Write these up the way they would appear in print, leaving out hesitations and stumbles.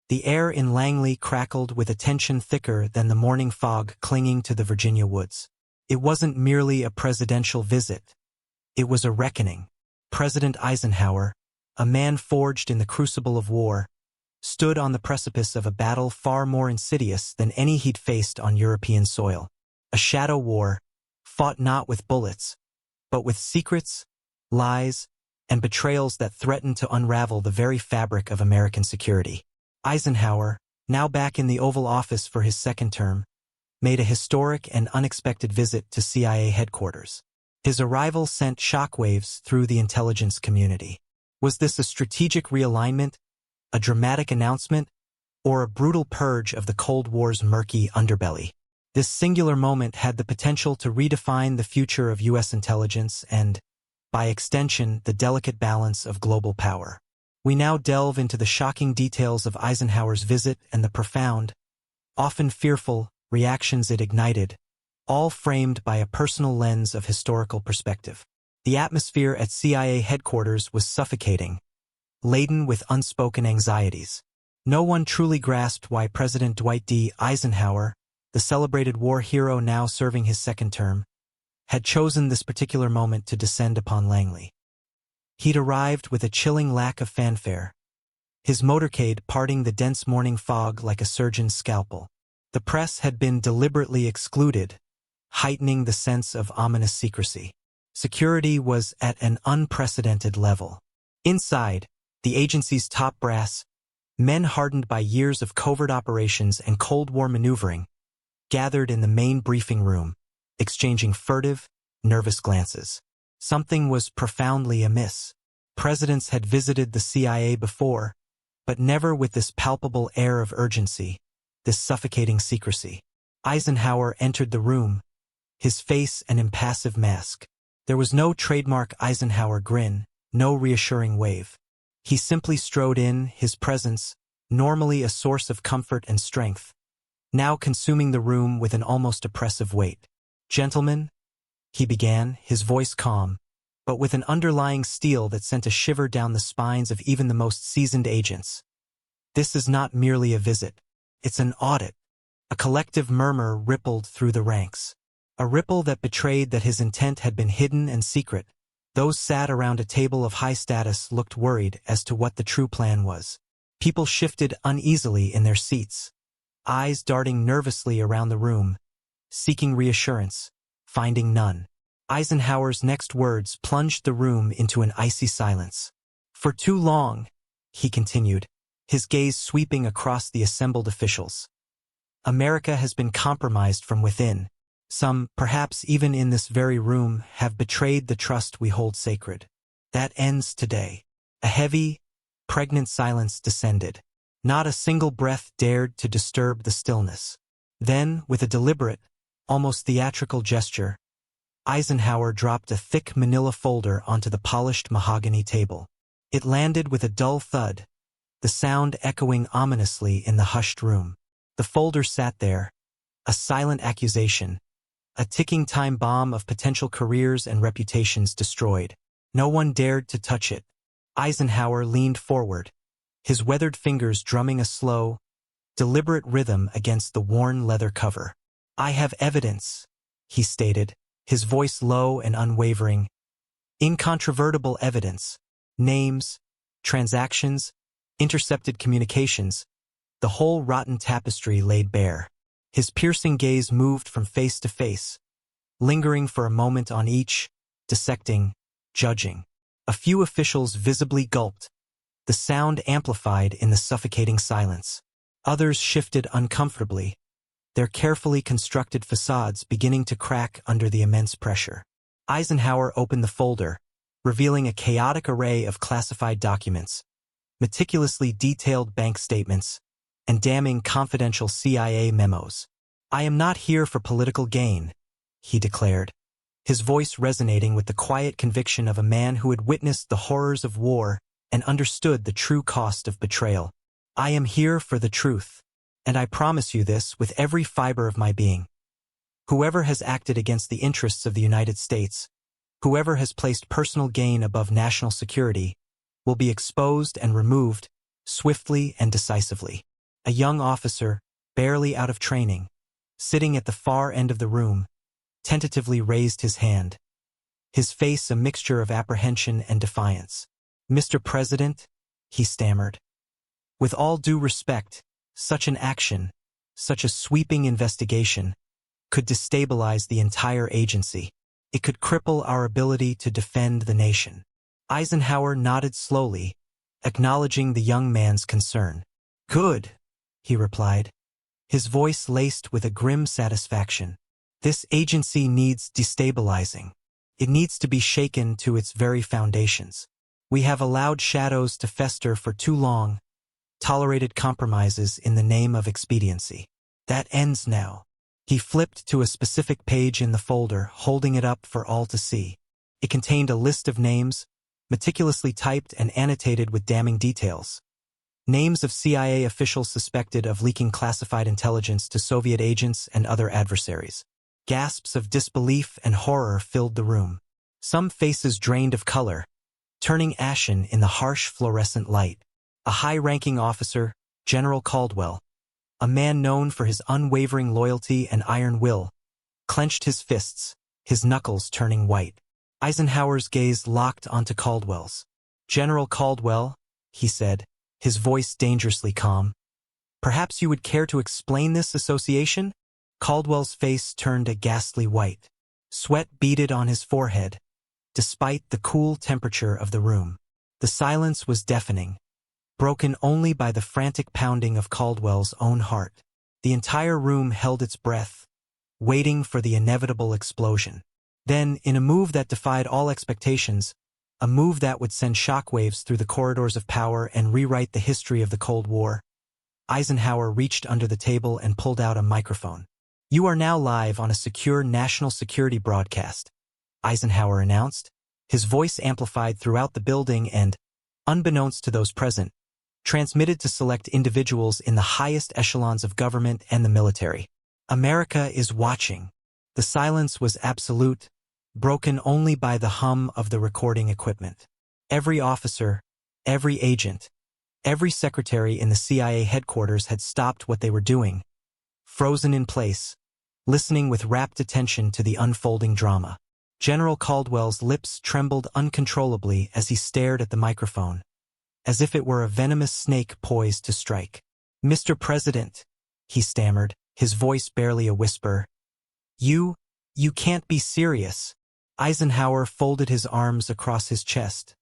The air in Langley crackled with a tension thicker than the morning fog clinging to the Virginia woods. It wasn't merely a presidential visit. It was a reckoning. President Eisenhower, a man forged in the crucible of war, stood on the precipice of a battle far more insidious than any he'd faced on European soil. A shadow war, fought not with bullets, but with secrets, lies, and betrayals that threatened to unravel the very fabric of American security. Eisenhower, now back in the Oval Office for his second term, made a historic and unexpected visit to CIA headquarters. His arrival sent shockwaves through the intelligence community. Was this a strategic realignment, a dramatic announcement, or a brutal purge of the Cold War's murky underbelly? This singular moment had the potential to redefine the future of U.S. intelligence and, by extension, the delicate balance of global power. We now delve into the shocking details of Eisenhower's visit and the profound, often fearful, reactions it ignited, all framed by a personal lens of historical perspective. The atmosphere at CIA headquarters was suffocating, laden with unspoken anxieties. No one truly grasped why President Dwight D. Eisenhower, the celebrated war hero now serving his second term, had chosen this particular moment to descend upon Langley. He'd arrived with a chilling lack of fanfare, his motorcade parting the dense morning fog like a surgeon's scalpel. The press had been deliberately excluded, heightening the sense of ominous secrecy. Security was at an unprecedented level. Inside, the agency's top brass, men hardened by years of covert operations and Cold War maneuvering, gathered in the main briefing room, exchanging furtive, nervous glances. Something was profoundly amiss. Presidents had visited the CIA before, but never with this palpable air of urgency, this suffocating secrecy. Eisenhower entered the room, his face an impassive mask. There was no trademark Eisenhower grin, no reassuring wave. He simply strode in, his presence, normally a source of comfort and strength, now consuming the room with an almost oppressive weight. "Gentlemen," he began, his voice calm, but with an underlying steel that sent a shiver down the spines of even the most seasoned agents. "This is not merely a visit. It's an audit." A collective murmur rippled through the ranks. A ripple that betrayed that his intent had been hidden and secret. Those sat around a table of high status looked worried as to what the true plan was. People shifted uneasily in their seats, eyes darting nervously around the room, seeking reassurance, finding none. Eisenhower's next words plunged the room into an icy silence. "For too long," he continued, his gaze sweeping across the assembled officials, "America has been compromised from within. Some, perhaps even in this very room, have betrayed the trust we hold sacred. That ends today." A heavy, pregnant silence descended. Not a single breath dared to disturb the stillness. Then, with a deliberate, almost theatrical gesture, Eisenhower dropped a thick manila folder onto the polished mahogany table. It landed with a dull thud, the sound echoing ominously in the hushed room. The folder sat there, a silent accusation, a ticking time bomb of potential careers and reputations destroyed. No one dared to touch it. Eisenhower leaned forward, his weathered fingers drumming a slow, deliberate rhythm against the worn leather cover. "I have evidence," he stated, his voice low and unwavering. "Incontrovertible evidence. Names, transactions, intercepted communications, the whole rotten tapestry laid bare." His piercing gaze moved from face to face, lingering for a moment on each, dissecting, judging. A few officials visibly gulped, the sound amplified in the suffocating silence. Others shifted uncomfortably, their carefully constructed facades beginning to crack under the immense pressure. Eisenhower opened the folder, revealing a chaotic array of classified documents, meticulously detailed bank statements, and damning confidential CIA memos. "I am not here for political gain," he declared, his voice resonating with the quiet conviction of a man who had witnessed the horrors of war and understood the true cost of betrayal. "I am here for the truth, and I promise you this with every fiber of my being. Whoever has acted against the interests of the United States, whoever has placed personal gain above national security, will be exposed and removed swiftly and decisively." A young officer, barely out of training, sitting at the far end of the room, tentatively raised his hand, his face a mixture of apprehension and defiance. "Mr. President," he stammered. "With all due respect, such an action, such a sweeping investigation, could destabilize the entire agency. It could cripple our ability to defend the nation." Eisenhower nodded slowly, acknowledging the young man's concern. "Good," he replied, his voice laced with a grim satisfaction. "This agency needs destabilizing. It needs to be shaken to its very foundations. We have allowed shadows to fester for too long, tolerated compromises in the name of expediency. That ends now." He flipped to a specific page in the folder, holding it up for all to see. It contained a list of names, meticulously typed and annotated with damning details. Names of CIA officials suspected of leaking classified intelligence to Soviet agents and other adversaries. Gasps of disbelief and horror filled the room. Some faces drained of color, turning ashen in the harsh fluorescent light. A high-ranking officer, General Caldwell, a man known for his unwavering loyalty and iron will, clenched his fists, his knuckles turning white. Eisenhower's gaze locked onto Caldwell's. "General Caldwell," he said, his voice dangerously calm, "perhaps you would care to explain this association?" Caldwell's face turned a ghastly white. Sweat beaded on his forehead, despite the cool temperature of the room. The silence was deafening, broken only by the frantic pounding of Caldwell's own heart. The entire room held its breath, waiting for the inevitable explosion. Then, in a move that defied all expectations, a move that would send shockwaves through the corridors of power and rewrite the history of the Cold War, Eisenhower reached under the table and pulled out a microphone. "You are now live on a secure national security broadcast," Eisenhower announced, his voice amplified throughout the building and, unbeknownst to those present, transmitted to select individuals in the highest echelons of government and the military. "America is watching." The silence was absolute, broken only by the hum of the recording equipment. Every officer, every agent, every secretary in the CIA headquarters had stopped what they were doing, frozen in place, listening with rapt attention to the unfolding drama. General Caldwell's lips trembled uncontrollably as he stared at the microphone, as if it were a venomous snake poised to strike. "Mr. President," he stammered, his voice barely a whisper, You can't be serious." Eisenhower folded his arms across his chest,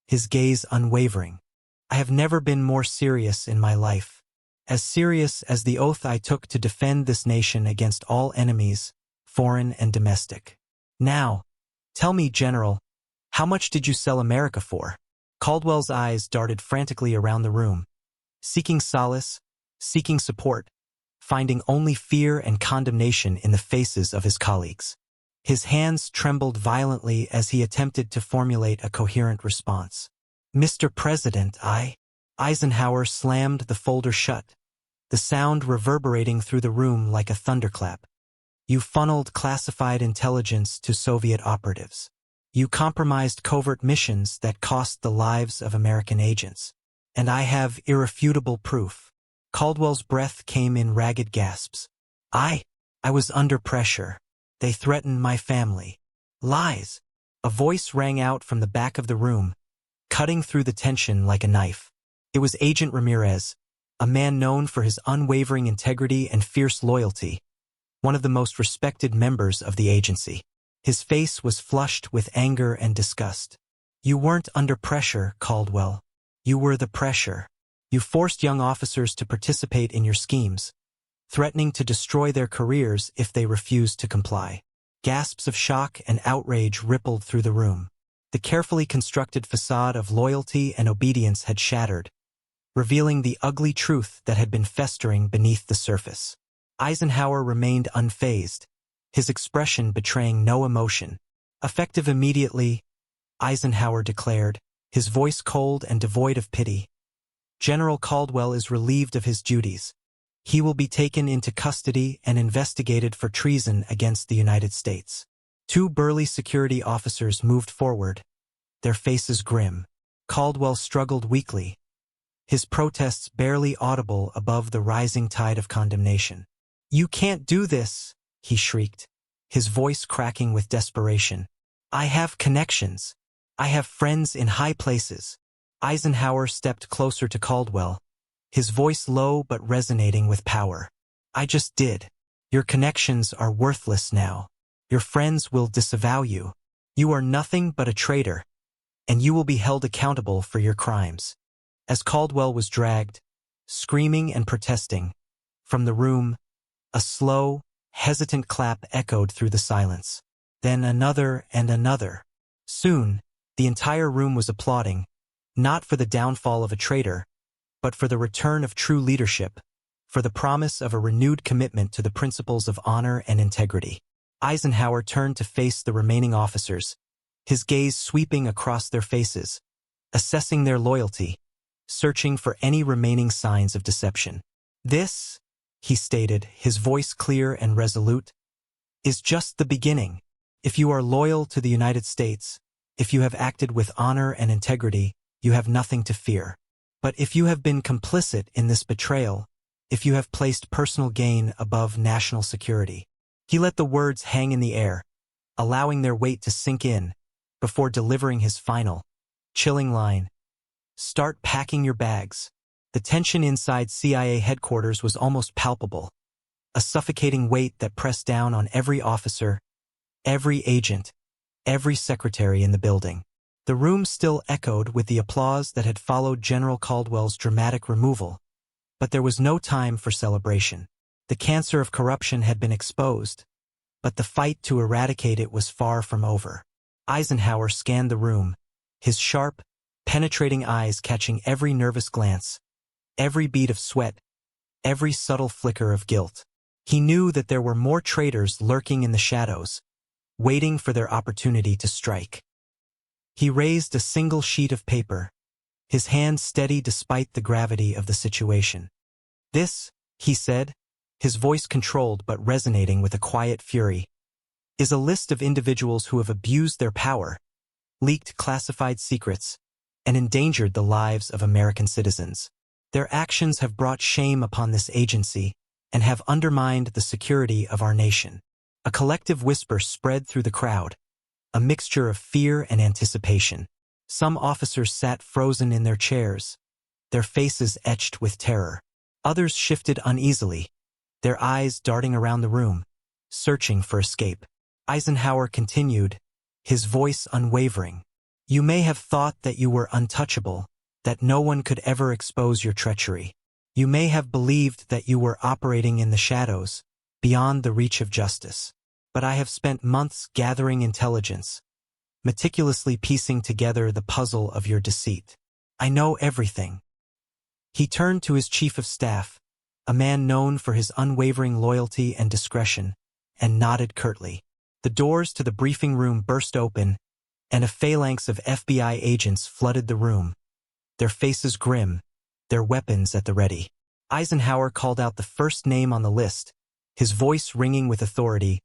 his gaze unwavering. "I have never been more serious in my life. As serious as the oath I took to defend this nation against all enemies, foreign and domestic. Now, tell me, General, how much did you sell America for?" Caldwell's eyes darted frantically around the room, seeking solace, seeking support, finding only fear and condemnation in the faces of his colleagues. His hands trembled violently as he attempted to formulate a coherent response. "Mr. President, Eisenhower slammed the folder shut, the sound reverberating through the room like a thunderclap. "You funneled classified intelligence to Soviet operatives. You compromised covert missions that cost the lives of American agents. And I have irrefutable proof." Caldwell's breath came in ragged gasps. I was under pressure. They threatened my family." "Lies!" A voice rang out from the back of the room, cutting through the tension like a knife. It was Agent Ramirez, a man known for his unwavering integrity and fierce loyalty, one of the most respected members of the agency. His face was flushed with anger and disgust. "You weren't under pressure, Caldwell. You were the pressure. You forced young officers to participate in your schemes, threatening to destroy their careers if they refused to comply." Gasps of shock and outrage rippled through the room. The carefully constructed facade of loyalty and obedience had shattered, revealing the ugly truth that had been festering beneath the surface. Eisenhower remained unfazed, his expression betraying no emotion. "Effective immediately," Eisenhower declared, his voice cold and devoid of pity. "General Caldwell is relieved of his duties. He will be taken into custody and investigated for treason against the United States." Two burly security officers moved forward, their faces grim. Caldwell struggled weakly, his protests barely audible above the rising tide of condemnation. "You can't do this," he shrieked, his voice cracking with desperation. "I have connections. I have friends in high places." Eisenhower stepped closer to Caldwell, his voice low but resonating with power. "I just did. Your connections are worthless now. Your friends will disavow you. You are nothing but a traitor, and you will be held accountable for your crimes." As Caldwell was dragged, screaming and protesting, from the room, a slow, hesitant clap echoed through the silence. Then another and another. Soon, the entire room was applauding, not for the downfall of a traitor, but for the return of true leadership, for the promise of a renewed commitment to the principles of honor and integrity. Eisenhower turned to face the remaining officers, his gaze sweeping across their faces, assessing their loyalty, searching for any remaining signs of deception. "This," he stated, his voice clear and resolute, "is just the beginning. If you are loyal to the United States, if you have acted with honor and integrity, you have nothing to fear. But if you have been complicit in this betrayal, if you have placed personal gain above national security." He let the words hang in the air, allowing their weight to sink in, before delivering his final, chilling line. "Start packing your bags." The tension inside CIA headquarters was almost palpable, a suffocating weight that pressed down on every officer, every agent, every secretary in the building. The room still echoed with the applause that had followed General Caldwell's dramatic removal, but there was no time for celebration. The cancer of corruption had been exposed, but the fight to eradicate it was far from over. Eisenhower scanned the room, his sharp, penetrating eyes catching every nervous glance, every bead of sweat, every subtle flicker of guilt. He knew that there were more traitors lurking in the shadows, waiting for their opportunity to strike. He raised a single sheet of paper, his hand steady despite the gravity of the situation. "This," he said, his voice controlled but resonating with a quiet fury, "is a list of individuals who have abused their power, leaked classified secrets, and endangered the lives of American citizens. Their actions have brought shame upon this agency and have undermined the security of our nation." A collective whisper spread through the crowd, a mixture of fear and anticipation. Some officers sat frozen in their chairs, their faces etched with terror. Others shifted uneasily, their eyes darting around the room, searching for escape. Eisenhower continued, his voice unwavering. "You may have thought that you were untouchable, that no one could ever expose your treachery. You may have believed that you were operating in the shadows, beyond the reach of justice. But I have spent months gathering intelligence, meticulously piecing together the puzzle of your deceit. I know everything." He turned to his chief of staff, a man known for his unwavering loyalty and discretion, and nodded curtly. The doors to the briefing room burst open, and a phalanx of FBI agents flooded the room, their faces grim, their weapons at the ready. Eisenhower called out the first name on the list, his voice ringing with authority.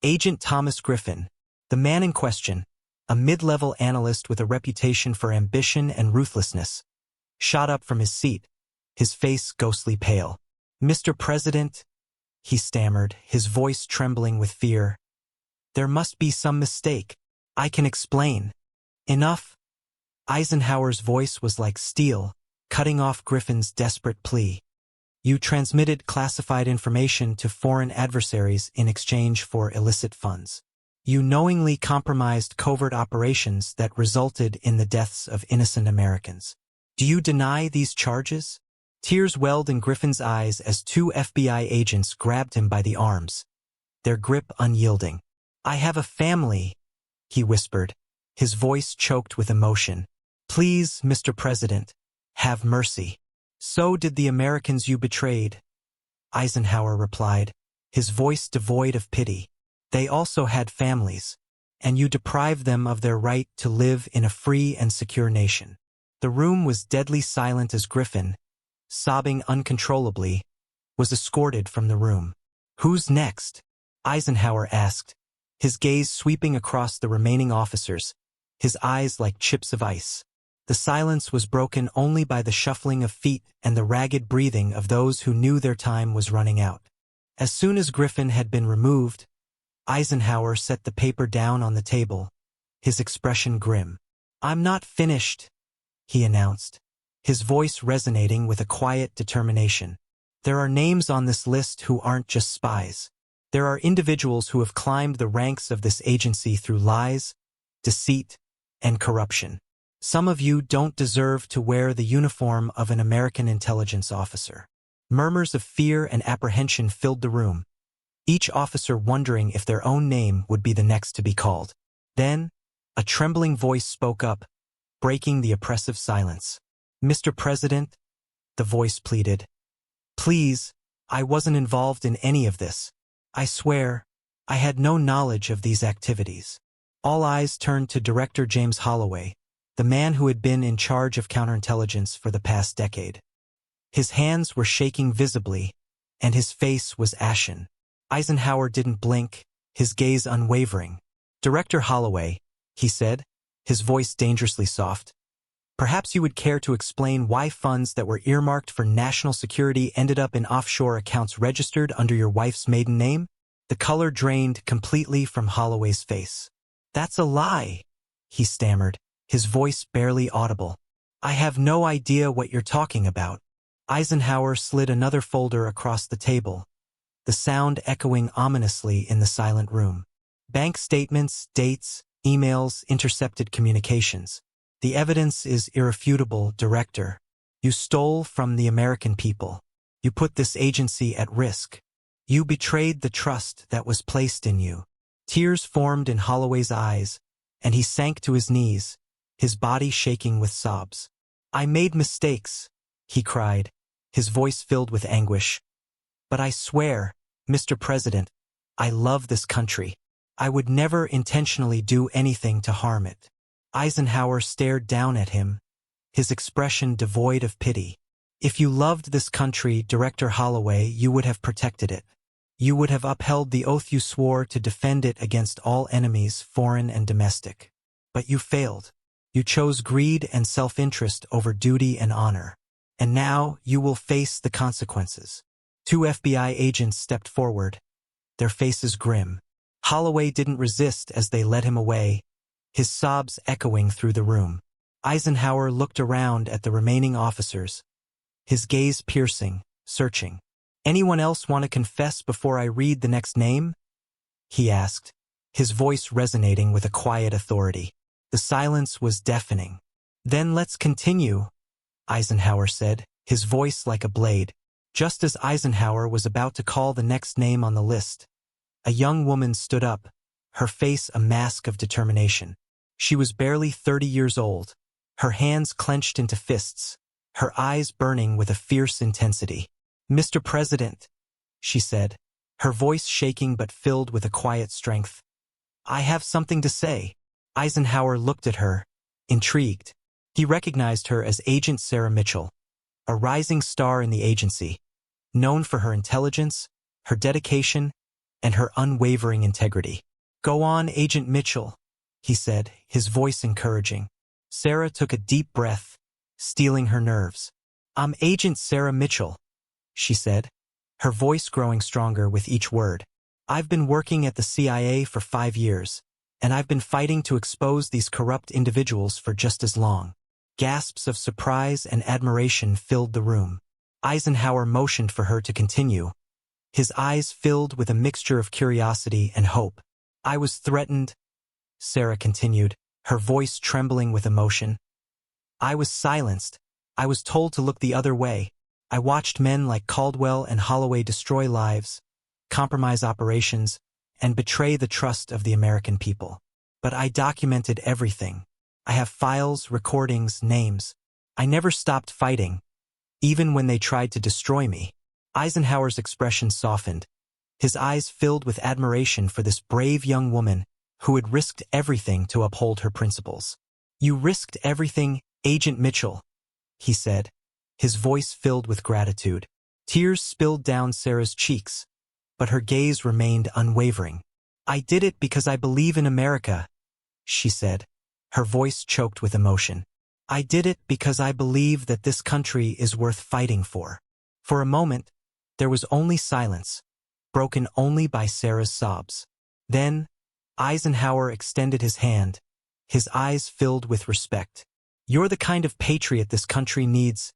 Agent Thomas Griffin, the man in question, a mid-level analyst with a reputation for ambition and ruthlessness, shot up from his seat, his face ghostly pale. "Mr. President," he stammered, his voice trembling with fear, "there must be some mistake. I can explain." "Enough." Eisenhower's voice was like steel, cutting off Griffin's desperate plea. "You transmitted classified information to foreign adversaries in exchange for illicit funds. You knowingly compromised covert operations that resulted in the deaths of innocent Americans. Do you deny these charges?" Tears welled in Griffin's eyes as two FBI agents grabbed him by the arms, their grip unyielding. "I have a family," he whispered, his voice choked with emotion. "Please, Mr. President, have mercy." "So did the Americans you betrayed," Eisenhower replied, his voice devoid of pity. "They also had families, and you deprived them of their right to live in a free and secure nation." The room was deadly silent as Griffin, sobbing uncontrollably, was escorted from the room. "Who's next?" Eisenhower asked, his gaze sweeping across the remaining officers, his eyes like chips of ice. The silence was broken only by the shuffling of feet and the ragged breathing of those who knew their time was running out. As soon as Griffin had been removed, Eisenhower set the paper down on the table, his expression grim. "I'm not finished," he announced, his voice resonating with a quiet determination. "There are names on this list who aren't just spies. There are individuals who have climbed the ranks of this agency through lies, deceit, and corruption. Some of you don't deserve to wear the uniform of an American intelligence officer." Murmurs of fear and apprehension filled the room, each officer wondering if their own name would be the next to be called. Then, a trembling voice spoke up, breaking the oppressive silence. "Mr. President," the voice pleaded, "please, I wasn't involved in any of this. I swear, I had no knowledge of these activities." All eyes turned to Director James Holloway, the man who had been in charge of counterintelligence for the past decade. His hands were shaking visibly, and his face was ashen. Eisenhower didn't blink, his gaze unwavering. "Director Holloway," he said, his voice dangerously soft, "perhaps you would care to explain why funds that were earmarked for national security ended up in offshore accounts registered under your wife's maiden name?" The color drained completely from Holloway's face. "That's a lie," he stammered, his voice barely audible. "I have no idea what you're talking about." Eisenhower slid another folder across the table, the sound echoing ominously in the silent room. "Bank statements, dates, emails, intercepted communications. The evidence is irrefutable, Director. You stole from the American people. You put this agency at risk. You betrayed the trust that was placed in you." Tears formed in Holloway's eyes, and he sank to his knees, his body shaking with sobs. "I made mistakes," he cried, his voice filled with anguish. "But I swear, Mr. President, I love this country. I would never intentionally do anything to harm it." Eisenhower stared down at him, his expression devoid of pity. "If you loved this country, Director Holloway, you would have protected it. You would have upheld the oath you swore to defend it against all enemies, foreign and domestic. But you failed. You chose greed and self-interest over duty and honor. And now you will face the consequences." Two FBI agents stepped forward, their faces grim. Holloway didn't resist as they led him away, his sobs echoing through the room. Eisenhower looked around at the remaining officers, his gaze piercing, searching. "Anyone else want to confess before I read the next name?" he asked, his voice resonating with a quiet authority. The silence was deafening. "Then let's continue," Eisenhower said, his voice like a blade. Just as Eisenhower was about to call the next name on the list, a young woman stood up, her face a mask of determination. She was barely 30 years old, her hands clenched into fists, her eyes burning with a fierce intensity. "Mr. President," she said, her voice shaking but filled with a quiet strength, "I have something to say." Eisenhower looked at her, intrigued. He recognized her as Agent Sarah Mitchell, a rising star in the agency, known for her intelligence, her dedication, and her unwavering integrity. "Go on, Agent Mitchell," he said, his voice encouraging. Sarah took a deep breath, steeling her nerves. "I'm Agent Sarah Mitchell," she said, her voice growing stronger with each word. "I've been working at the CIA for 5 years, and I've been fighting to expose these corrupt individuals for just as long." Gasps of surprise and admiration filled the room. Eisenhower motioned for her to continue, his eyes filled with a mixture of curiosity and hope. "I was threatened," Sarah continued, her voice trembling with emotion. "I was silenced. I was told to look the other way. I watched men like Caldwell and Holloway destroy lives, compromise operations, and betray the trust of the American people. But I documented everything. I have files, recordings, names. I never stopped fighting, even when they tried to destroy me." Eisenhower's expression softened, his eyes filled with admiration for this brave young woman who had risked everything to uphold her principles. "You risked everything, Agent Mitchell," he said, his voice filled with gratitude. Tears spilled down Sarah's cheeks, but her gaze remained unwavering. "I did it because I believe in America," she said, her voice choked with emotion. I did it because I believe that this country is worth fighting for. For a moment, there was only silence, broken only by Sarah's sobs. Then, Eisenhower extended his hand, his eyes filled with respect. You're the kind of patriot this country needs,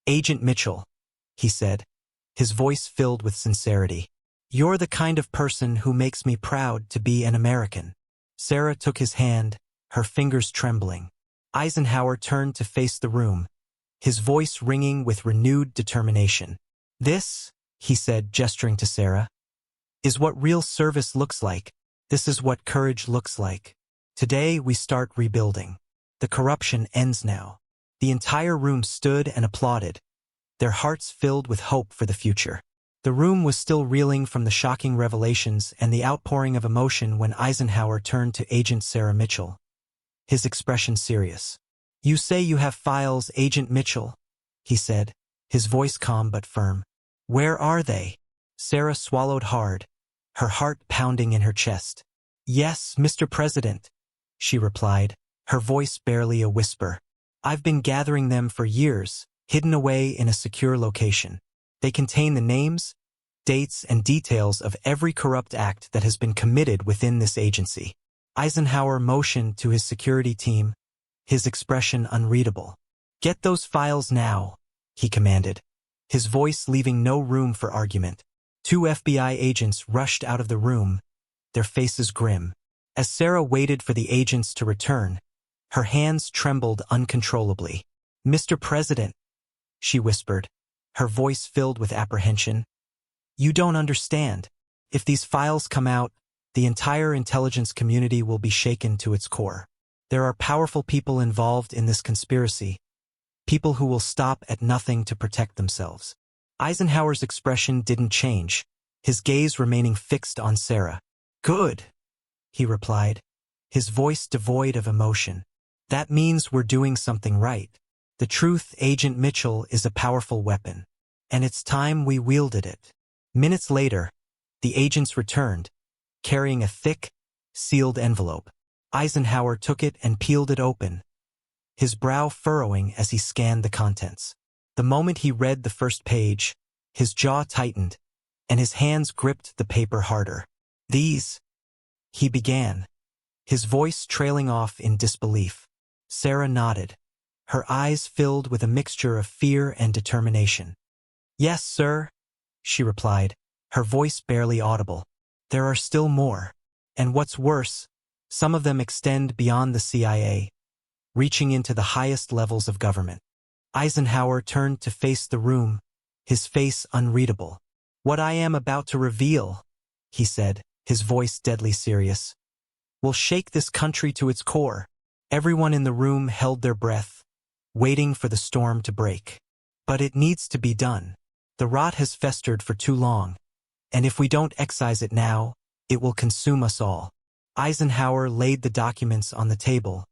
Agent Mitchell, he said, his voice filled with sincerity. You're the kind of person who makes me proud to be an American. Sarah took his hand, her fingers trembling. Eisenhower turned to face the room, his voice ringing with renewed determination. This, he said, gesturing to Sarah, is what real service looks like. This is what courage looks like. Today we start rebuilding. The corruption ends now. The entire room stood and applauded, their hearts filled with hope for the future. The room was still reeling from the shocking revelations and the outpouring of emotion when Eisenhower turned to Agent Sarah Mitchell, his expression serious. You say you have files, Agent Mitchell, he said, his voice calm but firm. Where are they? Sarah swallowed hard, her heart pounding in her chest. Yes, Mr. President, she replied, her voice barely a whisper. I've been gathering them for years, hidden away in a secure location. They contain the names, dates, and details of every corrupt act that has been committed within this agency. Eisenhower motioned to his security team, his expression unreadable. Get those files now, he commanded, his voice leaving no room for argument. 2 FBI agents rushed out of the room, their faces grim. As Sarah waited for the agents to return, her hands trembled uncontrollably. Mr. President, she whispered, her voice filled with apprehension. You don't understand. If these files come out, the entire intelligence community will be shaken to its core. There are powerful people involved in this conspiracy, people who will stop at nothing to protect themselves. Eisenhower's expression didn't change, his gaze remaining fixed on Sarah. Good, he replied, his voice devoid of emotion. That means we're doing something right. The truth, Agent Mitchell, is a powerful weapon, and it's time we wielded it. Minutes later, the agents returned, carrying a thick, sealed envelope. Eisenhower took it and peeled it open, his brow furrowing as he scanned the contents. The moment he read the first page, his jaw tightened, and his hands gripped the paper harder. These, he began, his voice trailing off in disbelief. Sarah nodded, her eyes filled with a mixture of fear and determination. Yes, sir, she replied, her voice barely audible. There are still more. And what's worse, some of them extend beyond the CIA, reaching into the highest levels of government. Eisenhower turned to face the room, his face unreadable. What I am about to reveal, he said, his voice deadly serious, will shake this country to its core. Everyone in the room held their breath, waiting for the storm to break. But it needs to be done. The rot has festered for too long, and if we don't excise it now, it will consume us all. Eisenhower laid the documents on the table,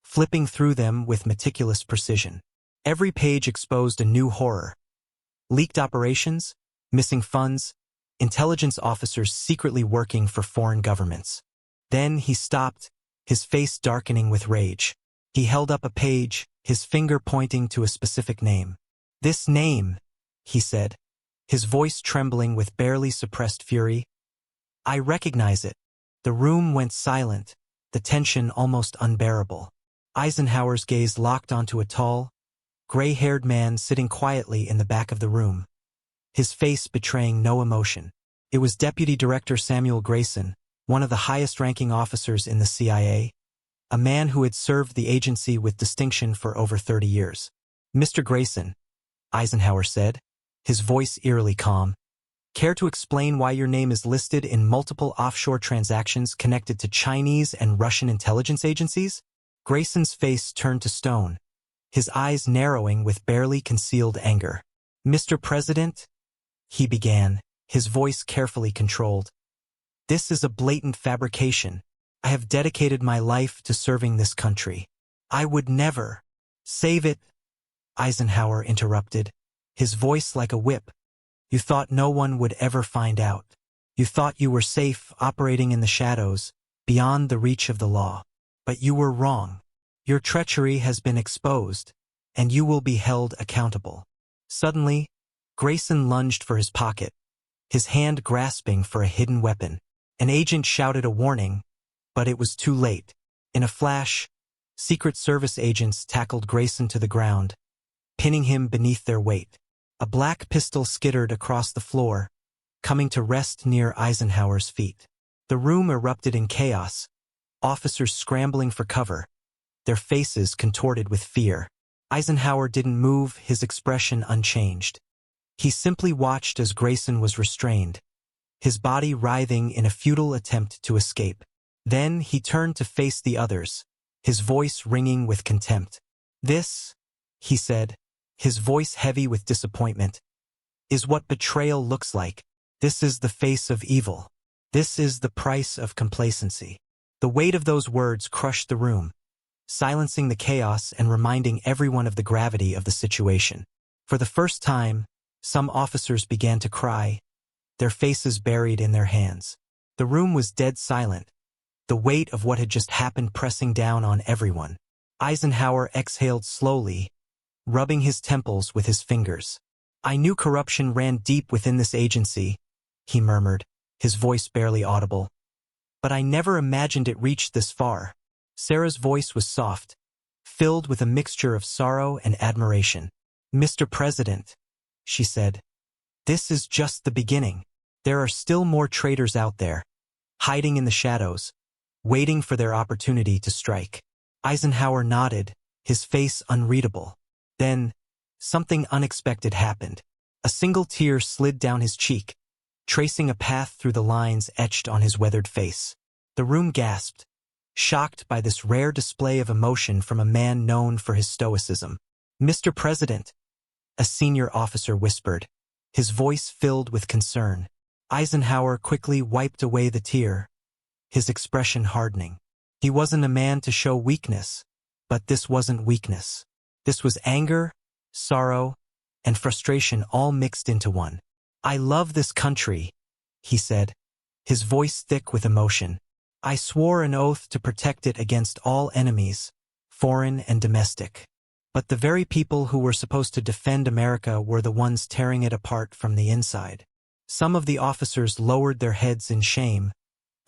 flipping through them with meticulous precision. Every page exposed a new horror. Leaked operations, missing funds, intelligence officers secretly working for foreign governments. Then he stopped, his face darkening with rage. He held up a page, his finger pointing to a specific name. This name, he said, his voice trembling with barely suppressed fury. I recognize it. The room went silent, the tension almost unbearable. Eisenhower's gaze locked onto a tall, gray-haired man sitting quietly in the back of the room, his face betraying no emotion. It was Deputy Director Samuel Grayson, one of the highest-ranking officers in the CIA, a man who had served the agency with distinction for over 30 years. Mr. Grayson, Eisenhower said, his voice eerily calm, care to explain why your name is listed in multiple offshore transactions connected to Chinese and Russian intelligence agencies? Grayson's face turned to stone, his eyes narrowing with barely concealed anger. Mr. President, he began, his voice carefully controlled. This is a blatant fabrication. I have dedicated my life to serving this country. I would never save it, Eisenhower interrupted, his voice like a whip. You thought no one would ever find out. You thought you were safe operating in the shadows, beyond the reach of the law. But you were wrong. Your treachery has been exposed, and you will be held accountable. Suddenly, Grayson lunged for his pocket, his hand grasping for a hidden weapon. An agent shouted a warning, but it was too late. In a flash, Secret Service agents tackled Grayson to the ground, pinning him beneath their weight. A black pistol skittered across the floor, coming to rest near Eisenhower's feet. The room erupted in chaos, officers scrambling for cover, their faces contorted with fear. Eisenhower didn't move, his expression unchanged. He simply watched as Grayson was restrained, his body writhing in a futile attempt to escape. Then he turned to face the others, his voice ringing with contempt. "This," he said, his voice heavy with disappointment, "is what betrayal looks like. This is the face of evil. This is the price of complacency." The weight of those words crushed the room, silencing the chaos and reminding everyone of the gravity of the situation. For the first time, some officers began to cry, their faces buried in their hands. The room was dead silent, the weight of what had just happened pressing down on everyone. Eisenhower exhaled slowly, rubbing his temples with his fingers. "I knew corruption ran deep within this agency," he murmured, his voice barely audible. "But I never imagined it reached this far." Sarah's voice was soft, filled with a mixture of sorrow and admiration. "Mr. President," she said, "this is just the beginning. There are still more traitors out there, hiding in the shadows, waiting for their opportunity to strike." Eisenhower nodded, his face unreadable. Then, something unexpected happened. A single tear slid down his cheek, tracing a path through the lines etched on his weathered face. The room gasped, shocked by this rare display of emotion from a man known for his stoicism. "Mr. President," a senior officer whispered, his voice filled with concern. Eisenhower quickly wiped away the tear, his expression hardening. He wasn't a man to show weakness, but this wasn't weakness. This was anger, sorrow, and frustration all mixed into one. "I love this country," he said, his voice thick with emotion. "I swore an oath to protect it against all enemies, foreign and domestic. But the very people who were supposed to defend America were the ones tearing it apart from the inside." Some of the officers lowered their heads in shame,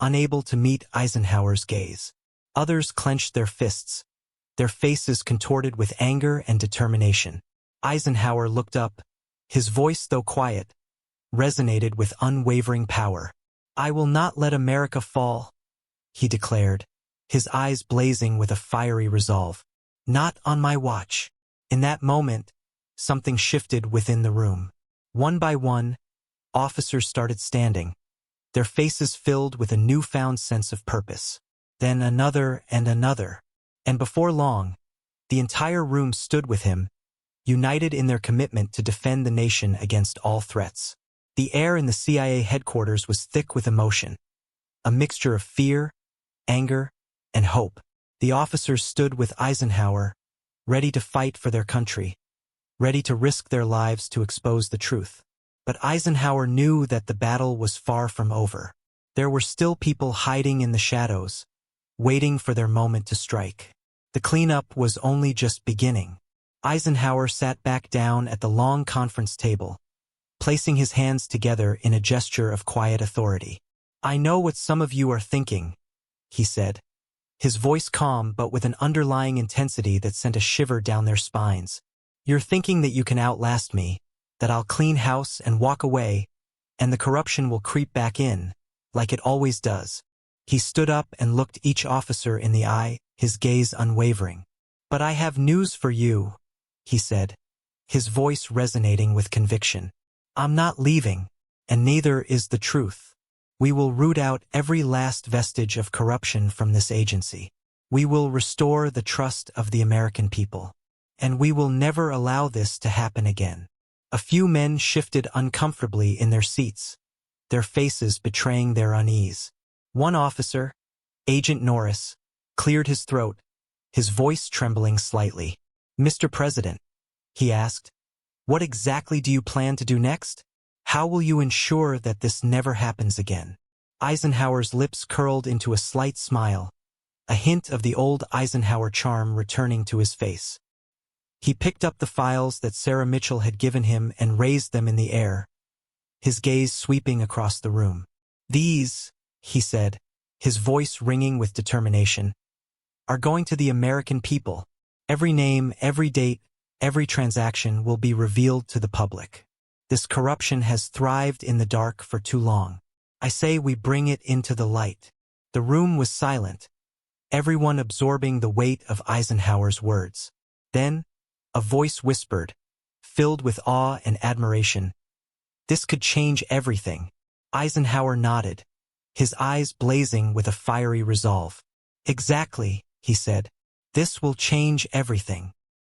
unable to meet Eisenhower's gaze. Others clenched their fists, their faces contorted with anger and determination. Eisenhower looked up, his voice, though quiet, resonated with unwavering power. "I will not let America fall," he declared, his eyes blazing with a fiery resolve. "Not on my watch." In that moment, something shifted within the room. One by one, officers started standing, their faces filled with a newfound sense of purpose. Then another and another. And before long, the entire room stood with him, united in their commitment to defend the nation against all threats. The air in the CIA headquarters was thick with emotion, a mixture of fear, anger, and hope. The officers stood with Eisenhower, ready to fight for their country, ready to risk their lives to expose the truth. But Eisenhower knew that the battle was far from over. There were still people hiding in the shadows, waiting for their moment to strike. The cleanup was only just beginning. Eisenhower sat back down at the long conference table, placing his hands together in a gesture of quiet authority. "I know what some of you are thinking," he said, his voice calm but with an underlying intensity that sent a shiver down their spines. "You're thinking that you can outlast me, that I'll clean house and walk away, and the corruption will creep back in, like it always does." He stood up and looked each officer in the eye, his gaze unwavering. "But I have news for you," he said, his voice resonating with conviction. "I'm not leaving, and neither is the truth. We will root out every last vestige of corruption from this agency. We will restore the trust of the American people. And we will never allow this to happen again." A few men shifted uncomfortably in their seats, their faces betraying their unease. One officer, Agent Norris, cleared his throat, his voice trembling slightly. "Mr. President," he asked, "what exactly do you plan to do next? How will you ensure that this never happens again?" Eisenhower's lips curled into a slight smile, a hint of the old Eisenhower charm returning to his face. He picked up the files that Sarah Mitchell had given him and raised them in the air, his gaze sweeping across the room. "These," he said, his voice ringing with determination, "are going to the American people. Every name, every date, every transaction will be revealed to the public. This corruption has thrived in the dark for too long. I say we bring it into the light." The room was silent, everyone absorbing the weight of Eisenhower's words. Then, a voice whispered, filled with awe and admiration, "This could change everything." Eisenhower nodded, his eyes blazing with a fiery resolve. "Exactly," he said. "This will change everything."